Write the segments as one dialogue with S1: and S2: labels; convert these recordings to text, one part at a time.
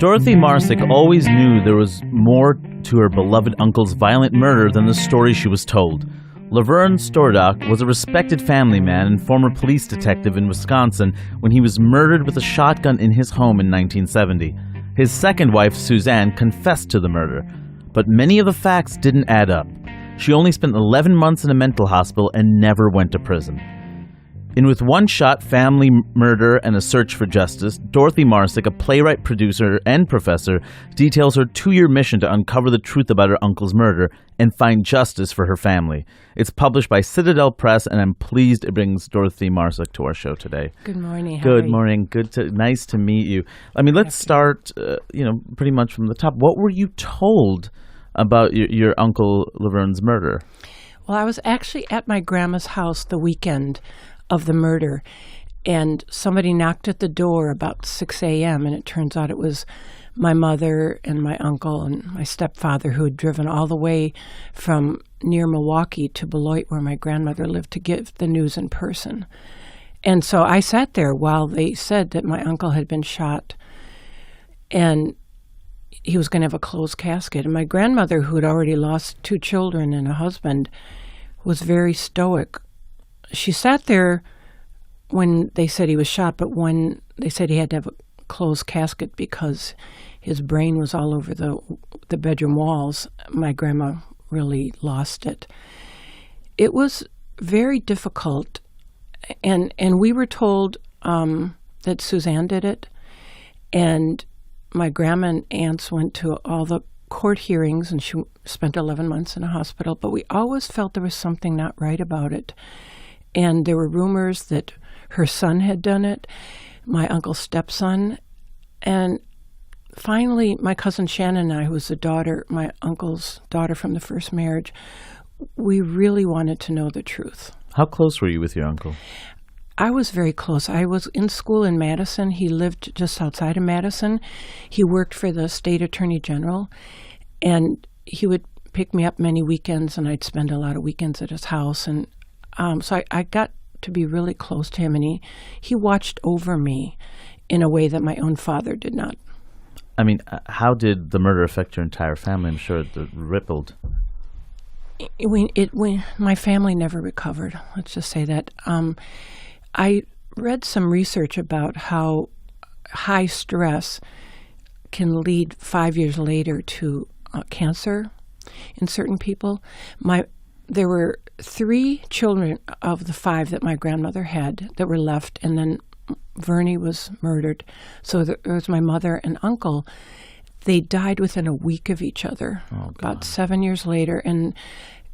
S1: Dorothy Marcic always knew there was more to her beloved uncle's violent murder than the story she was told. LaVerne Stordock was a respected family man and former police detective in Wisconsin when he was murdered with a shotgun in his home in 1970. His second wife, Suzanne, confessed to the murder, but many of the facts didn't add up. She only spent 11 months in a mental hospital and never went to prison. In With One Shot, Family Murder and a Search for Justice, Dorothy Marcic, a playwright, producer, and professor, details her 2-year mission to uncover the truth about her uncle's murder and find justice for her family. It's published by Citadel Press, and I'm pleased it brings Dorothy Marcic to our show today.
S2: Good morning. Hari.
S1: Good morning. Nice to meet you. I mean, let's start, pretty much from the top. What were you told about your uncle LaVerne's murder?
S2: Well, I was actually at my grandma's house the weekend of the murder, and somebody knocked at the door about 6 a.m., and it turns out it was my mother and my uncle and my stepfather who had driven all the way from near Milwaukee to Beloit, where my grandmother lived, to give the news in person. And so I sat there while they said that my uncle had been shot and he was going to have a closed casket. And my grandmother, who had already lost 2 children and a husband, was very stoic. She sat there when they said he was shot, but when they said he had to have a closed casket because his brain was all over the bedroom walls, my grandma really lost it. It was very difficult, and we were told that Suzanne did it, and my grandma and aunts went to all the court hearings, and she spent 11 months in a hospital, but we always felt there was something not right about it. And there were rumors that her son had done it, my uncle's stepson. And finally, my cousin Shannon and I, who was my uncle's daughter from the first marriage, we really wanted to know the truth.
S1: How close were you with your uncle?
S2: I was very close. I was in school in Madison. He lived just outside of Madison. He worked for the state attorney general, and he would pick me up many weekends, and I'd spend a lot of weekends at his house. And so I got to be really close to him, and he watched over me in a way that my own father did not.
S1: I mean, how did the murder affect your entire family? I'm sure it rippled.
S2: My family never recovered. Let's just say that. I read some research about how high stress can lead 5 years later to cancer in certain people. There were 3 children of the 5 that my grandmother had that were left, and then Vernie was murdered. So there was my mother and uncle. They died within a week of each other, about 7 years later. And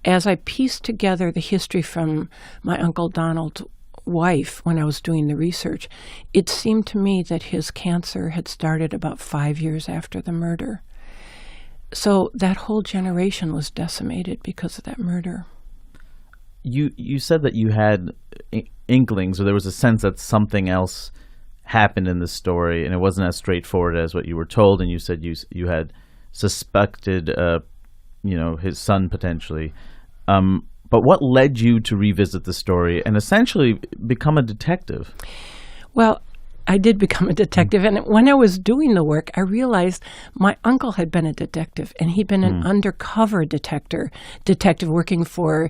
S2: as I pieced together the history from my Uncle Donald's wife when I was doing the research, it seemed to me that his cancer had started about 5 years after the murder. So that whole generation was decimated because of that murder.
S1: You said that you had inklings, or there was a sense that something else happened in the story, and it wasn't as straightforward as what you were told. And you said you had suspected, his son potentially. But what led you to revisit the story and essentially become a detective? Well, I did become a detective, and when I was doing the work, I realized my uncle had been a detective, and he'd been an undercover detective working for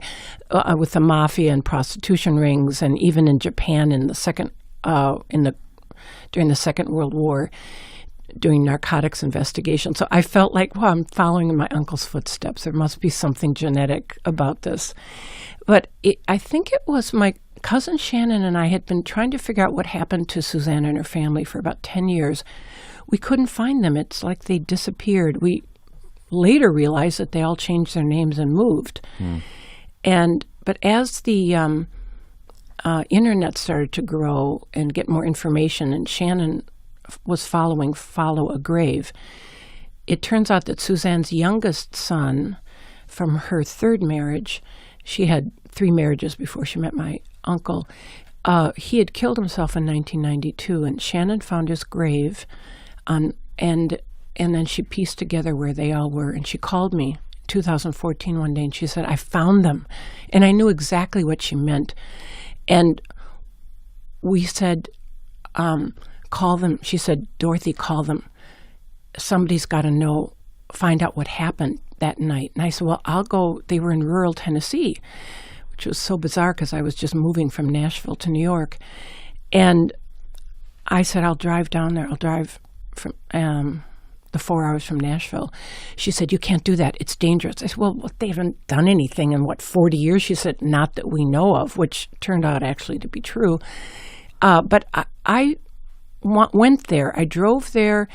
S1: with the mafia and prostitution rings, and even in Japan during the Second World War, doing narcotics investigation. So I felt like, I'm following in my uncle's footsteps. There must be something genetic about this. But I think it was my cousin Shannon and I had been trying to figure out what happened to Suzanne and her family for about 10 years. We couldn't find them. It's like they disappeared. We later realized that they all changed their names and moved. But as the internet started to grow and get more information, and Shannon was following Follow a Grave, it turns out that Suzanne's youngest son from her 3rd marriage, she had 3 marriages before she met my uncle, he had killed himself in 1992, and Shannon found his grave, and then she pieced together where they all were, and she called me 2014 one day, and she said, I found them. And I knew exactly what she meant. And we said, call them. She said, Dorothy, call them. somebody's got to find out what happened that night. And I said, well, I'll go. They were in rural Tennessee, which was so bizarre because I was just moving from Nashville to New York. And I said, I'll drive down there. I'll drive from the 4 hours from Nashville. She said, you can't do that. It's dangerous. I said, well, they haven't done anything in, 40 years? She said, not that we know of, which turned out actually to be true. But I went there. I drove there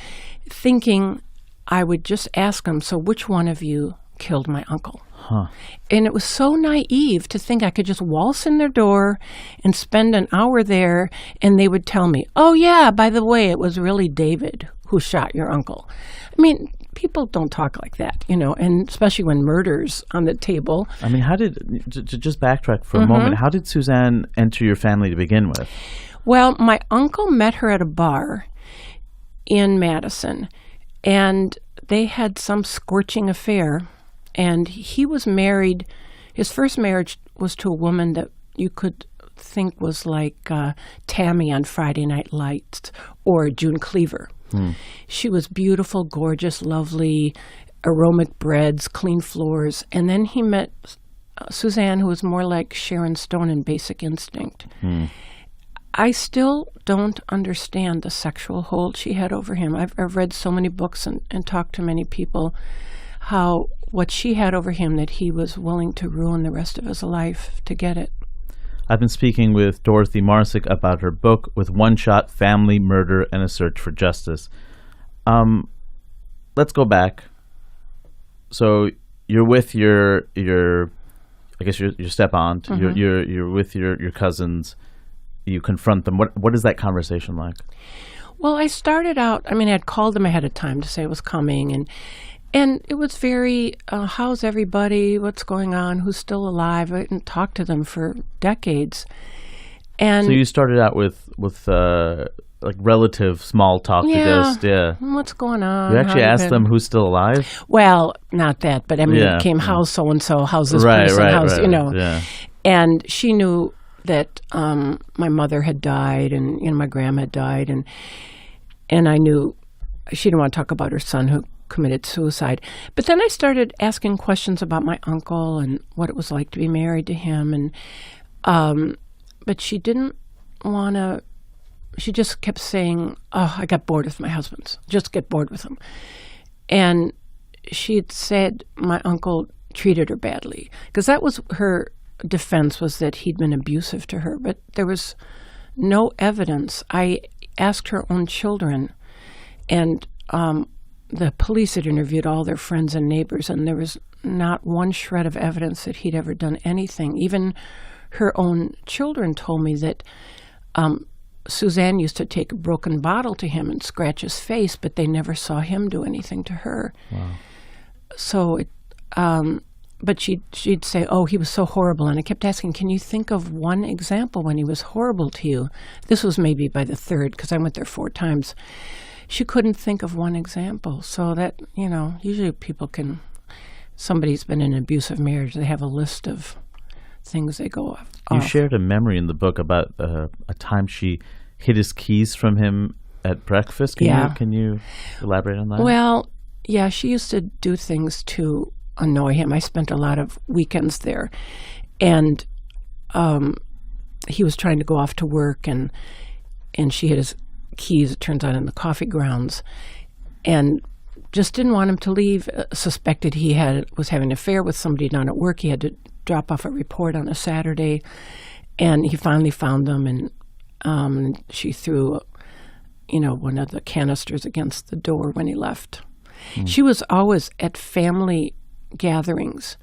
S1: thinking I would just ask them, so which one of you killed my uncle?
S3: Huh.
S1: And it was so naive to think I could just waltz in their door and spend an hour there, and they would tell me, oh, yeah, by the way, it was really David who shot your uncle. I mean, people don't talk like that, and especially when murder's on the table.
S3: I mean, to just backtrack for a moment, how did Suzanne enter your family to begin with?
S1: Well, my uncle met her at a bar in Madison, and they had some scorching affair, and he was married. His first marriage was to a woman that you could think was like Tammy on Friday Night Lights or June Cleaver. She was beautiful, gorgeous, lovely, aromatic breads, clean floors. And then he met Suzanne, who was more like Sharon Stone in Basic Instinct. I still don't understand the sexual hold she had over him. I've read so many books and talked to many people how what she had over him, that he was willing to ruin the rest of his life to get it.
S3: I've been speaking with Dorothy Marcic about her book, With One Shot, Family, Murder, and a Search for Justice. Let's go back. So you're with your I guess your step-aunt. You're with your cousins. You confront them. What is that conversation like?
S1: Well, I started out, I'd called them ahead of time to say it was coming, and it was very, how's everybody? What's going on? Who's still alive? I didn't talk to them for decades. And
S3: so you started out with like relative small talk to just,
S1: what's going on?
S3: You actually asked them who's still alive?
S1: Well, not that, but it came, how's so-and-so? How's this person? How's,
S3: Yeah.
S1: And she knew that my mother had died and my grandma had died, and I knew she didn't want to talk about her son who committed suicide. But then I started asking questions about my uncle and what it was like to be married to him, and but she didn't want to. She just kept saying, "Oh, I got bored with my husband. Just get bored with him." And she'd said my uncle treated her badly, because that was her defense, was that he'd been abusive to her, but there was no evidence. I asked her own children, and the police had interviewed all their friends and neighbors, and there was not one shred of evidence that he'd ever done anything. Even her own children told me that Suzanne used to take a broken bottle to him and scratch his face, but they never saw him do anything to her.
S3: Wow.
S1: So but she'd say, oh, he was so horrible. And I kept asking, can you think of one example when he was horrible to you? This was maybe by the third, because I went there 4 times. She couldn't think of one example. So that, usually somebody's been in an abusive marriage, they have a list of things they go off.
S3: You shared a memory in the book about a time she hid his keys from him at breakfast. Can you elaborate on that?
S1: Well, yeah, she used to do things to annoy him. I spent a lot of weekends there, and he was trying to go off to work, and she hid his keys, it turns out, in the coffee grounds, and just didn't want him to leave. Suspected he was having an affair with somebody down at work. He had to drop off a report on a Saturday, and he finally found them, and she threw one of the canisters against the door when he left. She was always at family gatherings.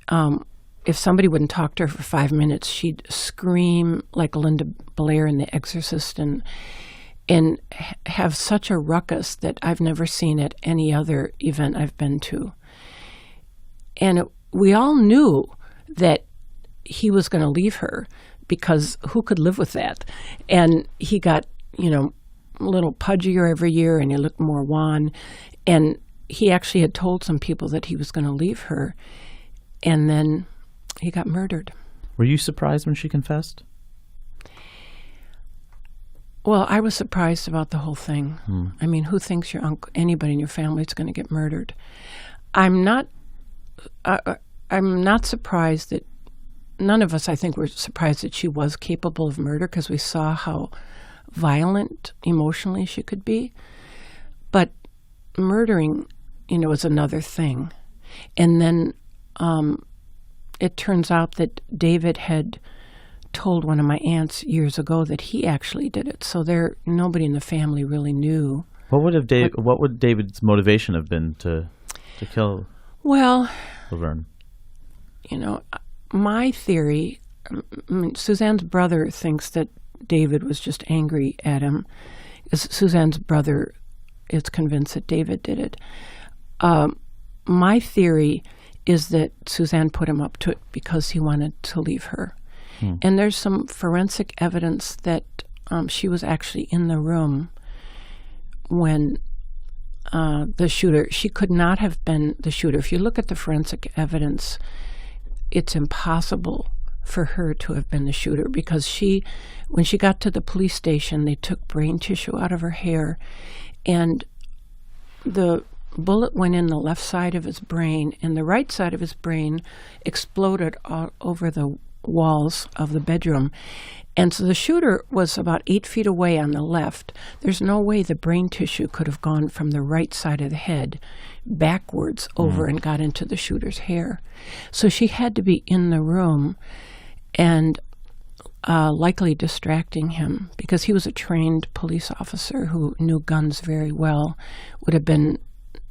S1: If somebody wouldn't talk to her for 5 minutes, she'd scream like Linda Blair in The Exorcist, and have such a ruckus that I've never seen at any other event I've been to. And we all knew that he was going to leave her, because who could live with that? And he got, a little pudgier every year, and he looked more wan. And he actually had told some people that he was going to leave her, and then he got murdered.
S3: Were you surprised when she confessed?
S1: Well, I was surprised about the whole thing. I mean, who thinks your uncle, anybody in your family is going to get murdered? I'm not surprised that none of us, I think, were surprised that she was capable of murder because we saw how violent emotionally she could be. But murdering, is another thing. And then it turns out that David had told one of my aunts years ago that he actually did it. So nobody in the family really knew.
S3: What would David's motivation have been to kill LaVerne?
S1: My theory, Suzanne's brother thinks that David was just angry at him. Suzanne's brother is convinced that David did it. My theory is that Suzanne put him up to it because he wanted to leave her. And there's some forensic evidence that she was actually in the room when the shooter, she could not have been the shooter. If you look at the forensic evidence, it's impossible for her to have been the shooter because when she got to the police station, they took brain tissue out of her hair, and the bullet went in the left side of his brain, and the right side of his brain exploded all over the walls of the bedroom. And so the shooter was about 8 feet away on the left. There's no way the brain tissue could have gone from the right side of the head backwards over and got into the shooter's hair. So she had to be in the room and likely distracting him because he was a trained police officer who knew guns very well. Would have been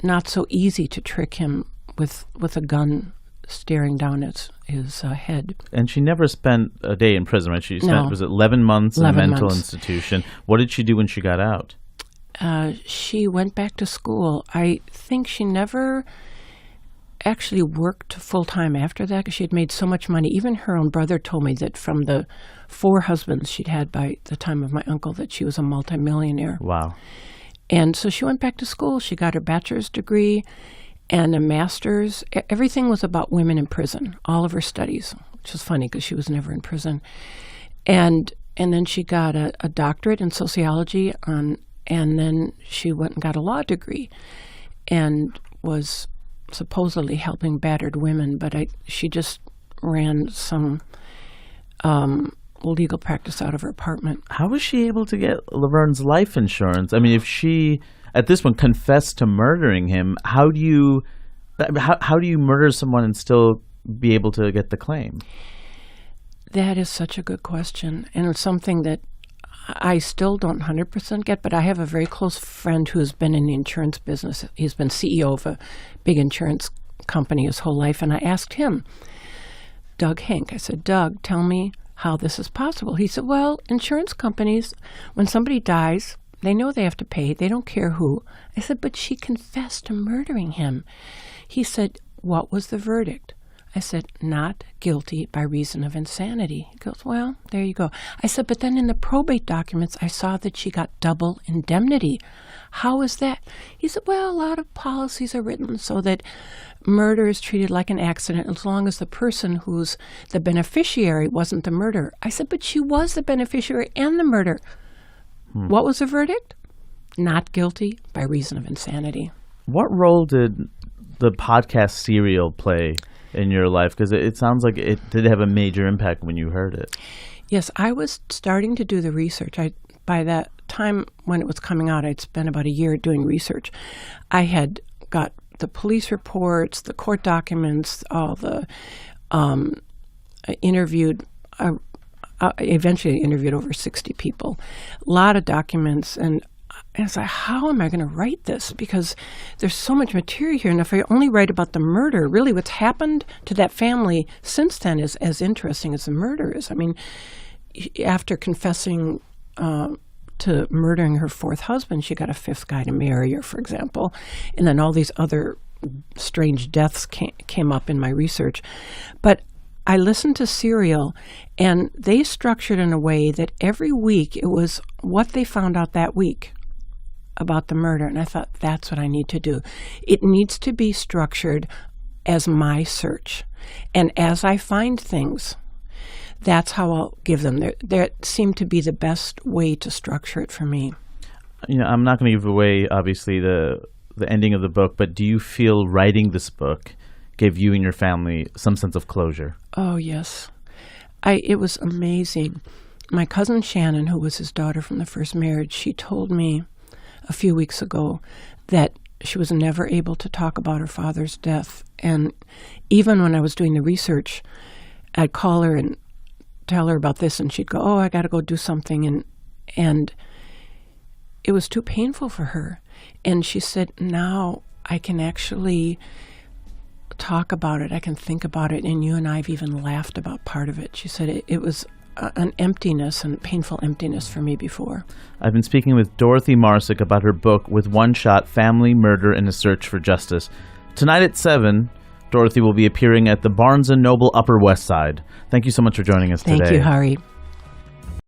S1: not so easy to trick him with a gun staring down his head.
S3: And she never spent a day in prison, right? She spent, was it 11 months in a mental institution? What did she do when she got out?
S1: She went back to school. I think she never actually worked full-time after that because she had made so much money. Even her own brother told me that from the 4 husbands she'd had by the time of my uncle that she was a multimillionaire.
S3: Wow.
S1: And so she went back to school. She got her bachelor's degree and a master's. Everything was about women in prison, all of her studies, which is funny because she was never in prison. And then she got a doctorate in sociology, and then she went and got a law degree and was supposedly helping battered women, but she just ran some legal practice out of her apartment.
S3: How was she able to get LaVerne's life insurance? I mean, if she at this one confessed to murdering him, how do you murder someone and still be able to get the claim?
S1: That is such a good question, and it's something that I still don't 100% get, but I have a very close friend who has been in the insurance business. He's been CEO of a big insurance company his whole life, and I asked him, Doug Hank, I said, Doug, tell me how this is possible. He said, well, insurance companies, when somebody dies, they know they have to pay. They don't care who. I said, but she confessed to murdering him. He said, what was the verdict? I said, not guilty by reason of insanity. He goes, well, there you go. I said, but then in the probate documents, I saw that she got double indemnity. How is that? He said, well, a lot of policies are written so that murder is treated like an accident as long as the person who's the beneficiary wasn't the murderer. I said, but she was the beneficiary and the murderer. What was the verdict? Not guilty by reason of insanity.
S3: What role did the podcast Serial play in your life? Because it sounds like it did have a major impact when you heard it.
S1: Yes, I was starting to do the research. By that time when it was coming out, I'd spent about a year doing research. I had got the police reports, the court documents, all the eventually interviewed over 60 people, a lot of documents, and I was like, how am I going to write this? Because there's so much material here, and if I only write about the murder, really what's happened to that family since then is as interesting as the murder is. I mean, after confessing to murdering her 4th husband, she got a 5th guy to marry her, for example, and then all these other strange deaths came up in my research. But I listened to Serial, and they structured in a way that every week it was what they found out that week about the murder. And I thought, that's what I need to do. It needs to be structured as my search. And as I find things that's how I'll give them. That seemed to be the best way to structure it for me.
S3: I'm not going to give away, obviously, the ending of the book, but do you feel writing this book gave you and your family some sense of closure?
S1: Oh, yes. It was amazing. My cousin Shannon, who was his daughter from the first marriage, she told me a few weeks ago that she was never able to talk about her father's death. And even when I was doing the research, I'd call her and tell her about this, and she'd go, "Oh, I got to go do something." And it was too painful for her. And she said, now I can actually talk about it. I can think about it. And you and I have even laughed about part of it. She said it was an emptiness and painful emptiness for me before.
S3: I've been speaking with Dorothy Marcic about her book, With One Shot, Family, Murder, and a Search for Justice. Tonight at 7, Dorothy will be appearing at the Barnes & Noble Upper West Side. Thank you so much for joining us today.
S1: Thank you, Hari.